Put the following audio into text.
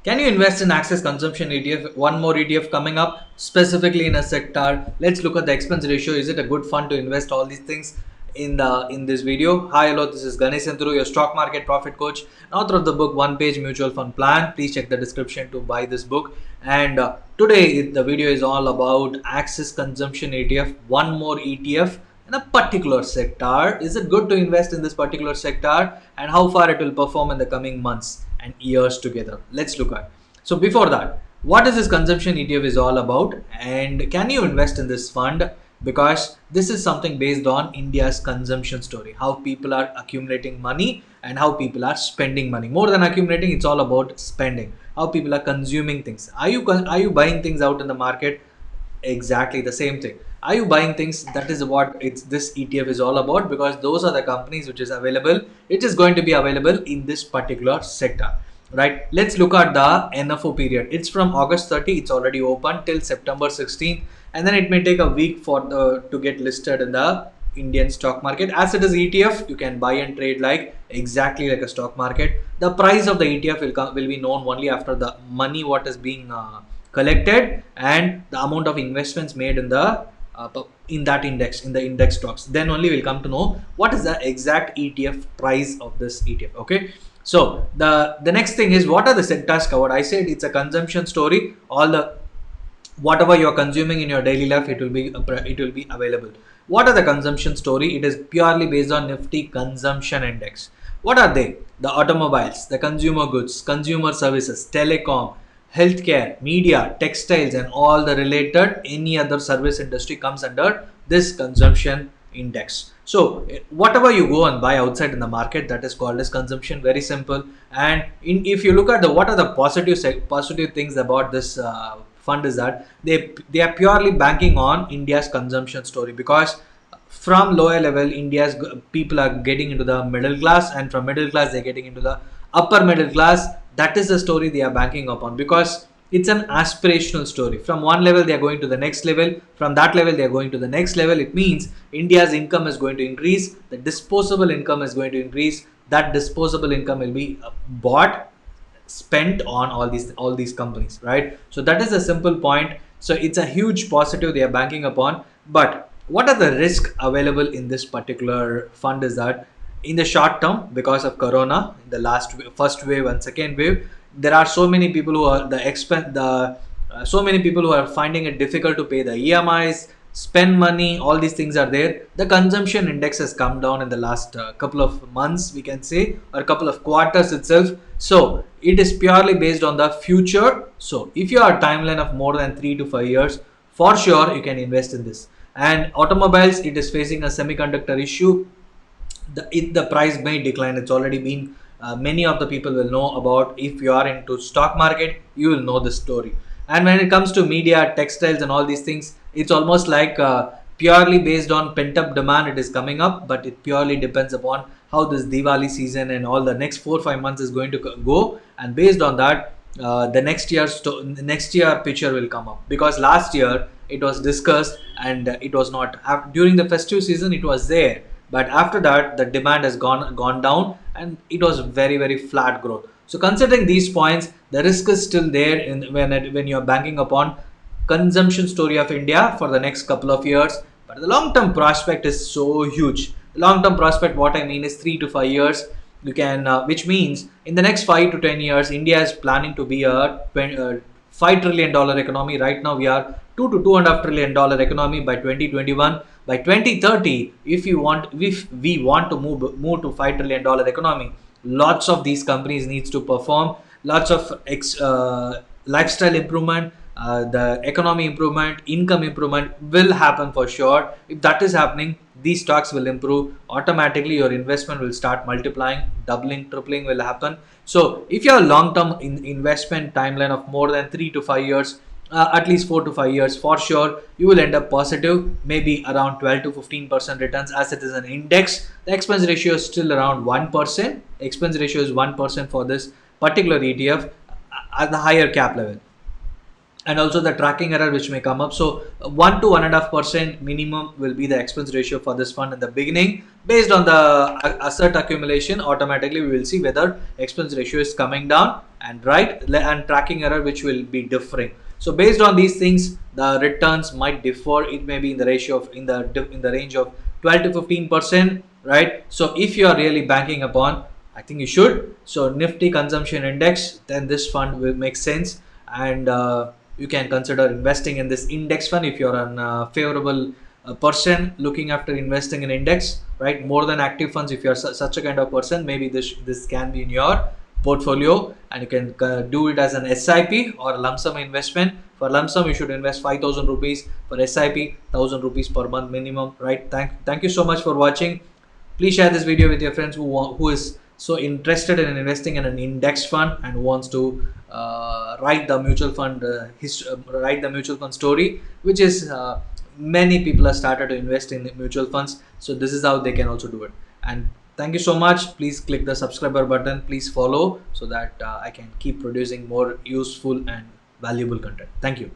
Can you invest in Access Consumption ETF? One more ETF coming up specifically in a sector. Let's look at the expense ratio. Is it a good fund to invest all these things in this video? Hi, hello. This is Ganesh Santuru, your stock market profit coach, author of the book One Page Mutual Fund Plan. Please check the description to buy this book. And today the video is all about Access Consumption ETF. One more ETF in a particular sector. Is it good to invest in this particular sector, and how far it will perform in the coming months and years together? Let's look at. So before that, what is this consumption ETF is all about, and can you invest in this fund? Because this is something based on India's consumption story, how people are accumulating money and how people are spending money. More than accumulating, it's all about spending, how people are consuming things. Are you buying things out in the market? Exactly the same thing. Are you buying things? That is what this ETF is all about, because those are the companies which is available. It is going to be available in this particular sector, right? Let's look at the NFO period. It's from August 30. It's already open till September 16th, and then it may take a week for the to get listed in the Indian stock market. As it is ETF, you can buy and trade like exactly like a stock market. The price of the ETF will be known only after the money what is being collected and the amount of investments made in the in that index, in the index stocks. Then only we'll come to know what is the exact ETF price of this ETF. Okay, so the next thing is, what are the sectors covered? I said it's a consumption story. All the whatever you're consuming in your daily life, it will be available. What are the consumption story? It is purely based on Nifty Consumption Index. What are they? The automobiles, the consumer goods, consumer services, telecom, healthcare, media, textiles, and all the related any other service industry comes under this consumption index. So whatever you go and buy outside in the market, that is called as consumption. Very simple. And if you look at the what are the positive things about this fund, is that they are purely banking on India's consumption story, because from lower level India's people are getting into the middle class, and from middle class they're getting into the upper middle class. That is the story they are banking upon, because it's an aspirational story. From one level they are going to the next level, from that level they are going to the next level. It means India's income is going to increase, the disposable income is going to increase. That disposable income will be bought, spent on all these companies, right? So that is a simple point. So it's a huge positive they are banking upon. But what are the risks available in this particular fund is that in the short term, because of corona, the first wave and second wave, there are so many people who are so many people who are finding it difficult to pay the EMIs, spend money. All these things are there. The consumption index has come down in the last couple of months, we can say, or a couple of quarters itself. So it is purely based on the future. So if you are a timeline of more than 3 to 5 years, for sure you can invest in this. And automobiles, it is facing a semiconductor issue. The price may decline. It's already been many of the people will know about. If you are into stock market, you will know the story. And when it comes to media, textiles, and all these things, it's almost like purely based on pent up demand. It is coming up, but it purely depends upon how this Diwali season and all the next 4 or 5 months is going to go. And based on that, the next year picture will come up, because last year it was discussed and it was not during the festive season. It was there, but after that the demand has gone down, and it was very flat growth. So considering these points, the risk is still there when you are banking upon consumption story of India for the next couple of years. But the long term prospect is so huge. Long term prospect, what I mean is 3 to 5 years. You can which means in the next 5 to 10 years India is planning to be a $5 trillion economy. Right now we are $2 to $2.5 trillion economy by 2021. By 2030, if we want to move to $5 trillion economy, lots of these companies needs to perform. Lots of lifestyle improvement, the economy improvement, income improvement will happen for sure. If that is happening, these stocks will improve automatically. Your investment will start multiplying, doubling, tripling will happen. So if you have a long-term investment timeline of more than 3 to 5 years, at least 4 to 5 years, for sure you will end up positive, maybe around 12 to 15% returns. As it is an index, the expense ratio is still around 1%. Expense ratio is 1% for this particular ETF at the higher cap level. and also the tracking error which may come up. So 1 to 1.5% minimum will be the expense ratio for this fund in the beginning. Based on the asset accumulation, automatically we will see whether expense ratio is coming down and and tracking error which will be differing. So based on these things, the returns might differ. It may be in the ratio of in the range of 12 to 15%, right? So if you are really banking upon, I think you should. So Nifty Consumption Index, then this fund will make sense, and you can consider investing in this index fund if you're a favorable person looking after investing in index, right? More than active funds. If you're such a kind of person, maybe this can be in your portfolio, and you can do it as an SIP or a lump sum investment. For lump sum, you should invest 5,000 rupees. For SIP, 1,000 rupees per month minimum, right? Thank you so much for watching. Please share this video with your friends who is so interested in investing in an index fund and wants to write the mutual fund write the mutual fund story, which is many people have started to invest in mutual funds. So this is how they can also do it. And thank you so much. Please click the subscriber button. Please follow so that I can keep producing more useful and valuable content. Thank you.